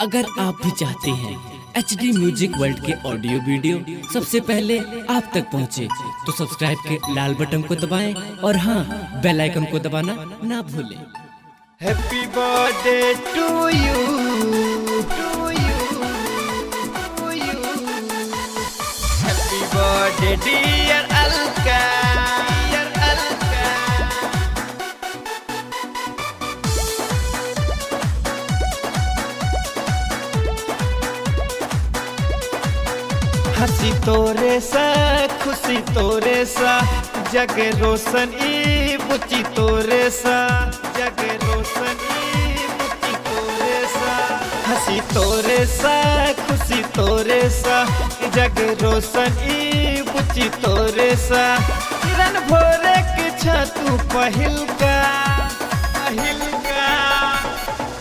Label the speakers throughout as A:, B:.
A: अगर आप भी चाहते हैं HD म्यूजिक वर्ल्ड के ऑडियो वीडियो सबसे पहले आप तक पहुंचे, तो सब्सक्राइब के लाल बटन को दबाएं और हाँ, बेल आइकन को दबाना ना भूलें।
B: Happy birthday to you, happy birthday dear Alka. हंसी तोरे सा खुशी तोरे सा, जग रोशन ई बुची तोरे सा, जग रोशन ई बुची तोरे सा। हंसी तोरे सा खुशी तोरे सा, जग रोशन ई बुची तोरे सा। किरण भोरे के छतु पहिल का।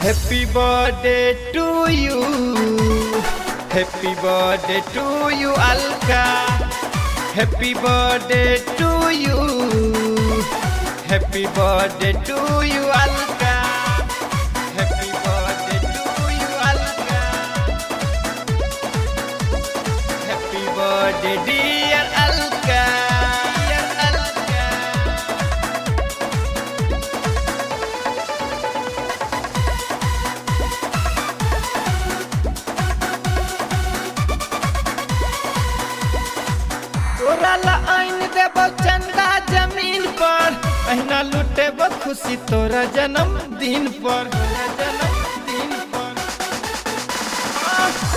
B: Happy birthday to you, happy birthday to you Alka, happy birthday to you, happy birthday to you Alka, happy birthday to you Alka, happy birthday dear Alka, dear Alka. तोरा ला आइन देबो चंदा जमीन पर, अहिना लुटेबो खुशी तोरा जन्मदिन पर, जन्मदिन पर।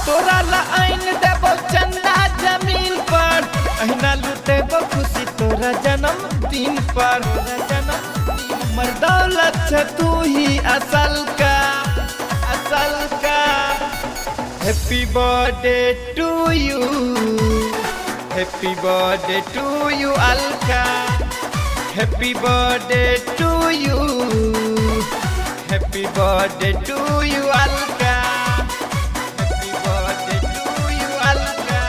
B: तोरा ला आइन देबो चंदा जमीन पर, अहिना लुटेबो खुशी तोरा जन्मदिन पर, जन्मदिन। मर दौलत छ तू ही असल का, असल का। Happy birthday to you, happy birthday to you Alka, happy birthday to you, happy birthday to you Alka, happy birthday to you Alka,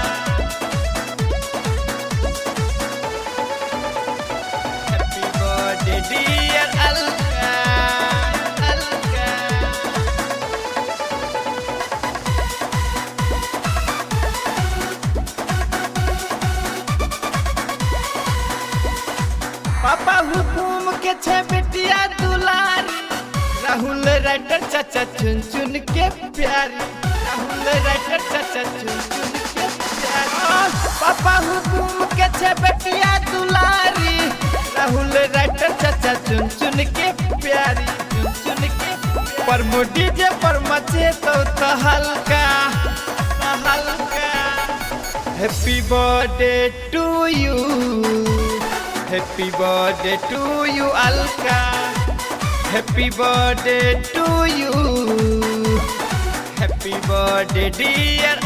B: happy birthday dear Alka, Alka. पापा हुकुम के छे बेटिया दुलारी, राहुल राइटर चाचा चुन चुन के प्यारी, राहुल राइटर चाचा चुन चुन के प्यारी। पापा हुकुम के छे बेटिया दुलारी, राहुल राइटर चाचा चुन चुन के प्यारी, चुन चुन के। पर मोटी जे पर मचे तो हल्का, हल्का। Happy birthday to you, happy birthday to you Alka, happy birthday to you, happy birthday Deere